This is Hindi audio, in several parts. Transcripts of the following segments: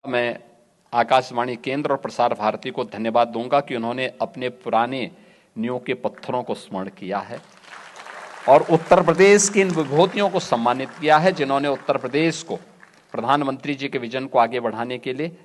मैं आकाशवाणी केंद्र और प्रसार भारती को धन्यवाद दूंगा कि उन्होंने अपने पुराने नींव के पत्थरों को स्मरण किया है और उत्तर प्रदेश की इन विभूतियों को सम्मानित किया है, जिन्होंने उत्तर प्रदेश को प्रधानमंत्री जी के विजन को आगे बढ़ाने के लिए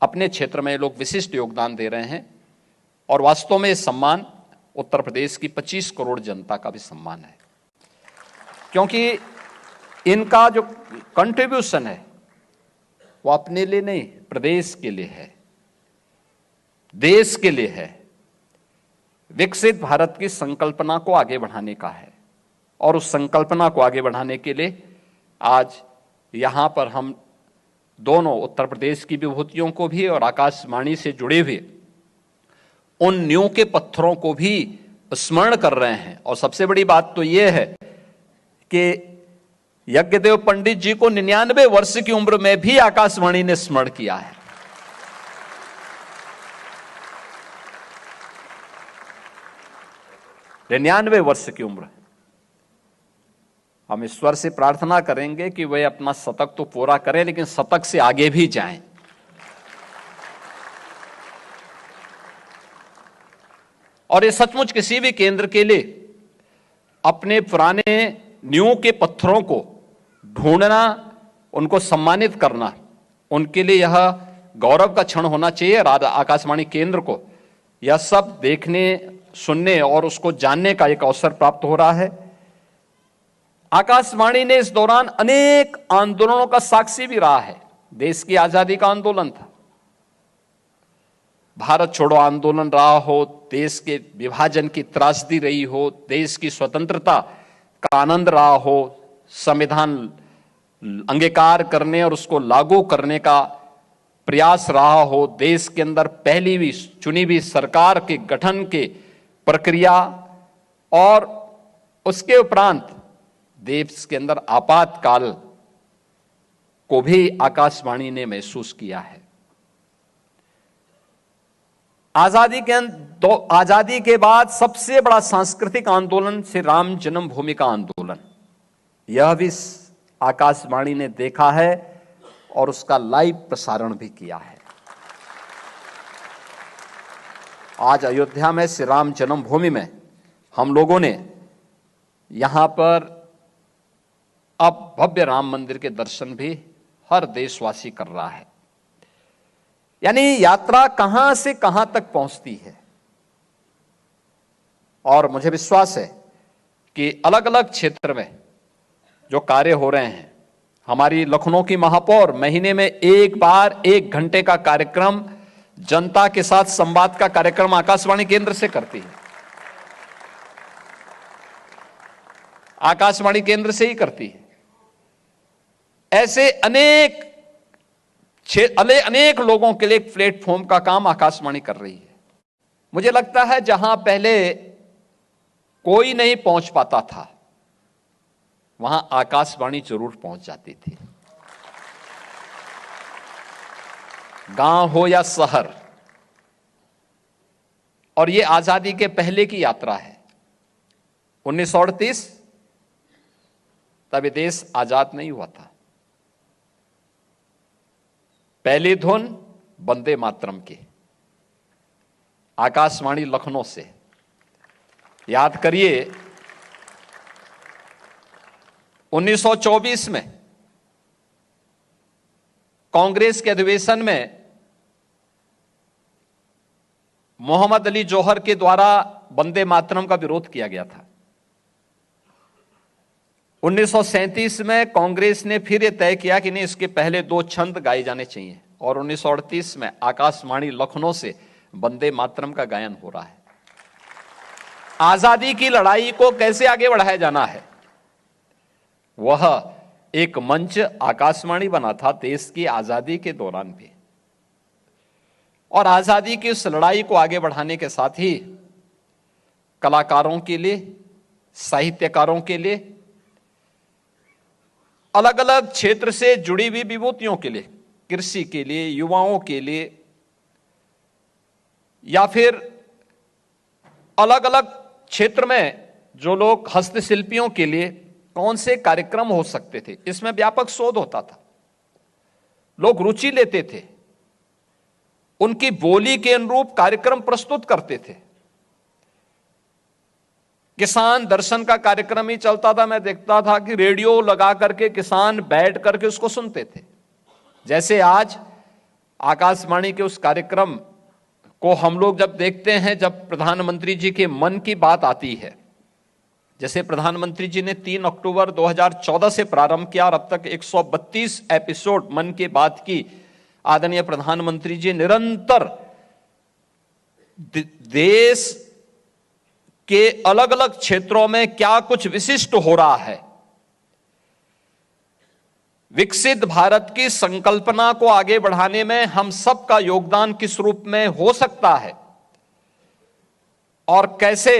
अपने क्षेत्र में लोग विशिष्ट योगदान दे रहे हैं। और वास्तव में ये सम्मान उत्तर प्रदेश की 25 करोड़ जनता का भी सम्मान है, क्योंकि इनका जो कंट्रीब्यूशन है वो अपने लिए नहीं, प्रदेश के लिए है, देश के लिए है, विकसित भारत की संकल्पना को आगे बढ़ाने का है। और उस संकल्पना को आगे बढ़ाने के लिए आज यहां पर हम दोनों उत्तर प्रदेश की विभूतियों को भी और आकाशवाणी से जुड़े हुए उन नींव के पत्थरों को भी स्मरण कर रहे हैं। और सबसे बड़ी बात तो यह है कि यज्ञदेव पंडित जी को 99 वर्ष की उम्र में भी आकाशवाणी ने स्मरण किया है। निन्यानवे वर्ष की उम्र। हम ईश्वर से प्रार्थना करेंगे कि वे अपना शतक तो पूरा करें, लेकिन शतक से आगे भी जाएं। और ये सचमुच किसी भी केंद्र के लिए अपने पुराने नींव के पत्थरों को ढूंढना, उनको सम्मानित करना, उनके लिए यह गौरव का क्षण होना चाहिए। आकाशवाणी केंद्र को यह सब देखने, सुनने और उसको जानने का एक अवसर प्राप्त हो रहा है। आकाशवाणी ने इस दौरान अनेक आंदोलनों का साक्षी भी रहा है। देश की आजादी का आंदोलन था, भारत छोड़ो आंदोलन रहा हो, देश के विभाजन की त्रासदी रही हो, देश की स्वतंत्रता का आनंद रहा हो, संविधान अंगीकार करने और उसको लागू करने का प्रयास रहा हो, देश के अंदर पहली भी चुनी हुई सरकार के गठन के प्रक्रिया और उसके उपरांत देश के अंदर आपातकाल को भी आकाशवाणी ने महसूस किया है। आजादी के बाद सबसे बड़ा सांस्कृतिक आंदोलन श्री राम जन्मभूमि का आंदोलन, यह भी आकाशवाणी ने देखा है और उसका लाइव प्रसारण भी किया है। आज अयोध्या में श्री राम जन्मभूमि में हम लोगों ने यहां पर अब भव्य राम मंदिर के दर्शन भी हर देशवासी कर रहा है। यानी यात्रा कहां से कहां तक पहुंचती है। और मुझे विश्वास है कि अलग अलग क्षेत्र में जो कार्य हो रहे हैं, हमारी लखनऊ की महापौर महीने में एक बार 1 घंटे का कार्यक्रम, जनता के साथ संवाद का कार्यक्रम आकाशवाणी केंद्र से करती है। आकाशवाणी केंद्र से ही करती है। ऐसे अनेक लोगों के लिए एक प्लेटफॉर्म का काम आकाशवाणी कर रही है। मुझे लगता है जहां पहले कोई नहीं पहुंच पाता था, वहां आकाशवाणी जरूर पहुंच जाती थी, गांव हो या शहर। और ये आजादी के पहले की यात्रा है। 1938 तब ये देश आजाद नहीं हुआ था। पहली धुन वंदे मातरम की आकाशवाणी लखनऊ से। याद करिए 1924 में कांग्रेस के अधिवेशन में मोहम्मद अली जौहर के द्वारा वंदे मातरम का विरोध किया गया था। 1937 में कांग्रेस ने फिर यह तय किया कि नहीं, इसके पहले 2 छंद गाए जाने चाहिए। और 1938 में आकाशवाणी लखनऊ से वंदे मातरम का गायन हो रहा है। आजादी की लड़ाई को कैसे आगे बढ़ाया जाना है, वह एक मंच आकाशवाणी बना था देश की आजादी के दौरान भी। और आजादी की उस लड़ाई को आगे बढ़ाने के साथ ही कलाकारों के लिए, साहित्यकारों के लिए, अलग अलग क्षेत्र से जुड़ी हुई विभूतियों के लिए, कृषि के लिए, युवाओं के लिए, या फिर अलग अलग क्षेत्र में जो लोग हस्तशिल्पियों के लिए कौन से कार्यक्रम हो सकते थे, इसमें व्यापक शोध होता था। लोग रुचि लेते थे, उनकी बोली के अनुरूप कार्यक्रम प्रस्तुत करते थे। किसान दर्शन का कार्यक्रम ही चलता था, मैं देखता था कि रेडियो लगा करके किसान बैठ करके उसको सुनते थे। जैसे आज आकाशवाणी के उस कार्यक्रम को हम लोग जब देखते हैं, जब प्रधानमंत्री जी के मन की बात आती है, जैसे प्रधानमंत्री जी ने 3 अक्टूबर 2014 से प्रारंभ किया और अब तक 132 एपिसोड मन की बात की आदरणीय प्रधानमंत्री जी निरंतर देश के अलग अलग क्षेत्रों में क्या कुछ विशिष्ट हो रहा है, विकसित भारत की संकल्पना को आगे बढ़ाने में हम सब का योगदान किस रूप में हो सकता है और कैसे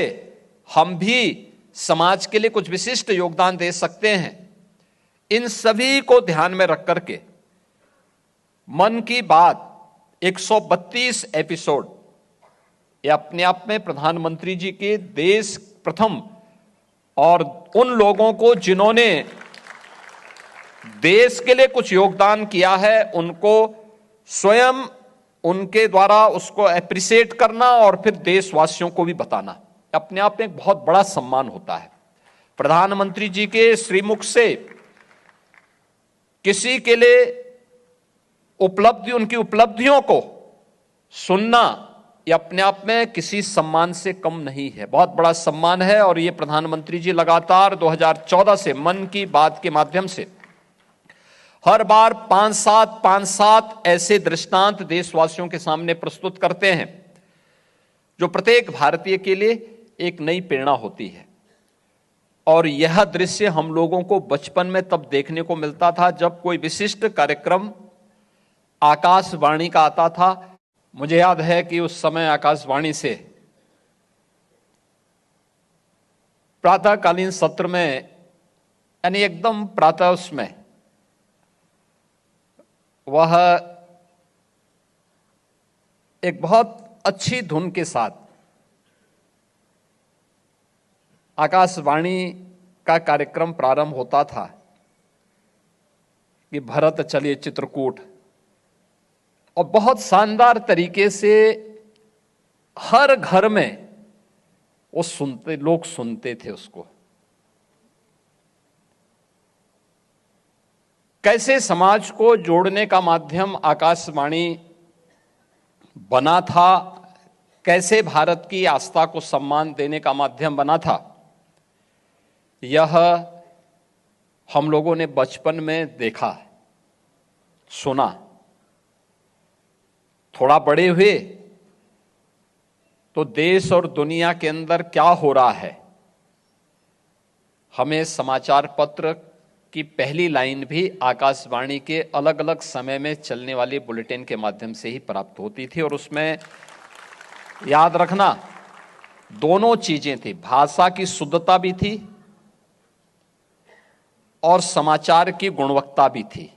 हम भी समाज के लिए कुछ विशिष्ट योगदान दे सकते हैं, इन सभी को ध्यान में रख करके मन की बात 132 एपिसोड ये अपने आप में प्रधानमंत्री जी के देश प्रथम और उन लोगों को जिन्होंने देश के लिए कुछ योगदान किया है, उनको स्वयं उनके द्वारा उसको एप्रिशिएट करना और फिर देशवासियों को भी बताना अपने आप में एक बहुत बड़ा सम्मान होता है। प्रधानमंत्री जी के श्रीमुख से किसी के लिए उनकी उपलब्धियों को सुनना ये अपने आप में किसी सम्मान से कम नहीं है, बहुत बड़ा सम्मान है। और ये प्रधानमंत्री जी लगातार 2014 से मन की बात के माध्यम से हर बार 5-7 ऐसे दृष्टांत देशवासियों के सामने प्रस्तुत करते हैं जो प्रत्येक भारतीय के लिए एक नई प्रेरणा होती है। और यह दृश्य हम लोगों को बचपन में तब देखने को मिलता था जब कोई विशिष्ट कार्यक्रम आकाशवाणी का आता था। मुझे याद है कि उस समय आकाशवाणी से प्रातःकालीन सत्र में, यानी एकदम प्रातः, उसमें वह एक बहुत अच्छी धुन के साथ आकाशवाणी का कार्यक्रम प्रारंभ होता था कि भरत चलिए चित्रकूट, और बहुत शानदार तरीके से हर घर में वो लोग सुनते थे उसको। कैसे समाज को जोड़ने का माध्यम आकाशवाणी बना था, कैसे भारत की आस्था को सम्मान देने का माध्यम बना था, यह हम लोगों ने बचपन में देखा, सुना। थोड़ा बड़े हुए तो देश और दुनिया के अंदर क्या हो रहा है, हमें समाचार पत्र की पहली लाइन भी आकाशवाणी के अलग अलग समय में चलने वाले बुलेटिन के माध्यम से ही प्राप्त होती थी। और उसमें याद रखना, दोनों चीजें थी, भाषा की शुद्धता भी थी और समाचार की गुणवत्ता भी थी,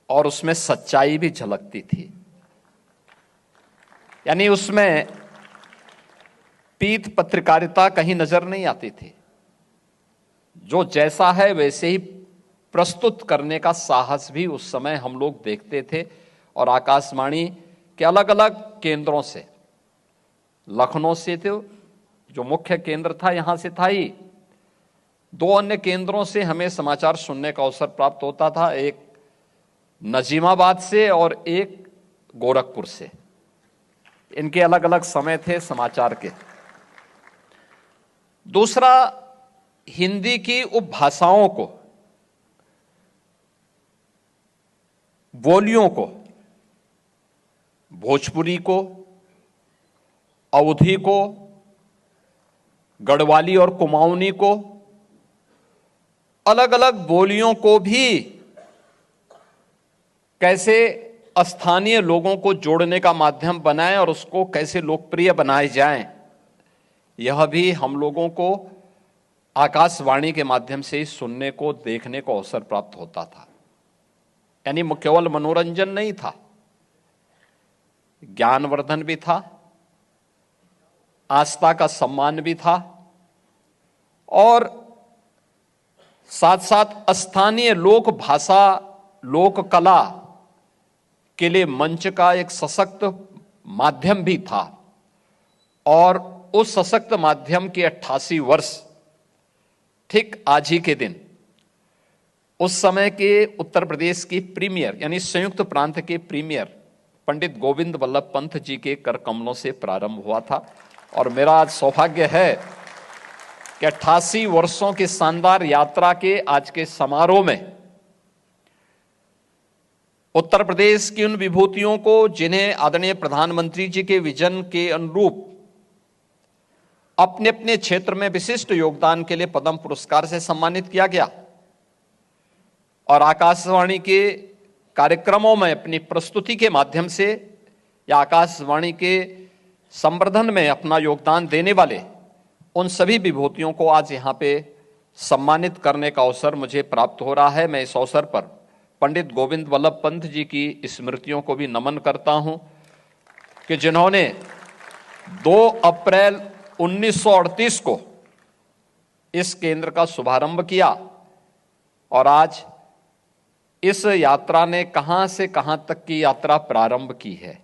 और उसमें सच्चाई भी झलकती थी। यानी उसमें पीठ पत्रकारिता कहीं नजर नहीं आती थी, जो जैसा है वैसे ही प्रस्तुत करने का साहस भी उस समय हम लोग देखते थे। और आकाशवाणी के अलग अलग केंद्रों से, लखनऊ से थे जो मुख्य केंद्र था, यहां से था ही, 2 अन्य केंद्रों से हमें समाचार सुनने का अवसर प्राप्त होता था, एक नजीमाबाद से और एक गोरखपुर से। इनके अलग अलग समय थे समाचार के। दूसरा, हिंदी की उपभाषाओं को, बोलियों को, भोजपुरी को, अवधी को, गढ़वाली और कुमाऊनी को, अलग अलग बोलियों को भी कैसे स्थानीय लोगों को जोड़ने का माध्यम बनाएं और उसको कैसे लोकप्रिय बनाए जाएं, यह भी हम लोगों को आकाशवाणी के माध्यम से ही सुनने को, देखने को अवसर प्राप्त होता था। यानी केवल मनोरंजन नहीं था, ज्ञानवर्धन भी था, आस्था का सम्मान भी था, और साथ साथ स्थानीय लोक भाषा, लोक कला के लिए मंच का एक सशक्त माध्यम भी था। और उस सशक्त माध्यम के 88 वर्ष ठीक आज ही के दिन उस समय के उत्तर प्रदेश की प्रीमियर यानी संयुक्त प्रांत के प्रीमियर पंडित गोविंद वल्लभ पंत जी के कर कमलों से प्रारंभ हुआ था। और मेरा आज सौभाग्य है कि 88 वर्षों की शानदार यात्रा के आज के समारोह में उत्तर प्रदेश की उन विभूतियों को जिन्हें आदरणीय प्रधानमंत्री जी के विजन के अनुरूप अपने अपने क्षेत्र में विशिष्ट योगदान के लिए पद्म पुरस्कार से सम्मानित किया गया और आकाशवाणी के कार्यक्रमों में अपनी प्रस्तुति के माध्यम से या आकाशवाणी के संवर्धन में अपना योगदान देने वाले उन सभी विभूतियों को आज यहाँ पे सम्मानित करने का अवसर मुझे प्राप्त हो रहा है। मैं इस अवसर पर पंडित गोविंद वल्लभ पंत जी की स्मृतियों को भी नमन करता हूँ कि जिन्होंने 2 अप्रैल 1938 को इस केंद्र का शुभारंभ किया और आज इस यात्रा ने कहां से कहां तक की यात्रा प्रारंभ की है।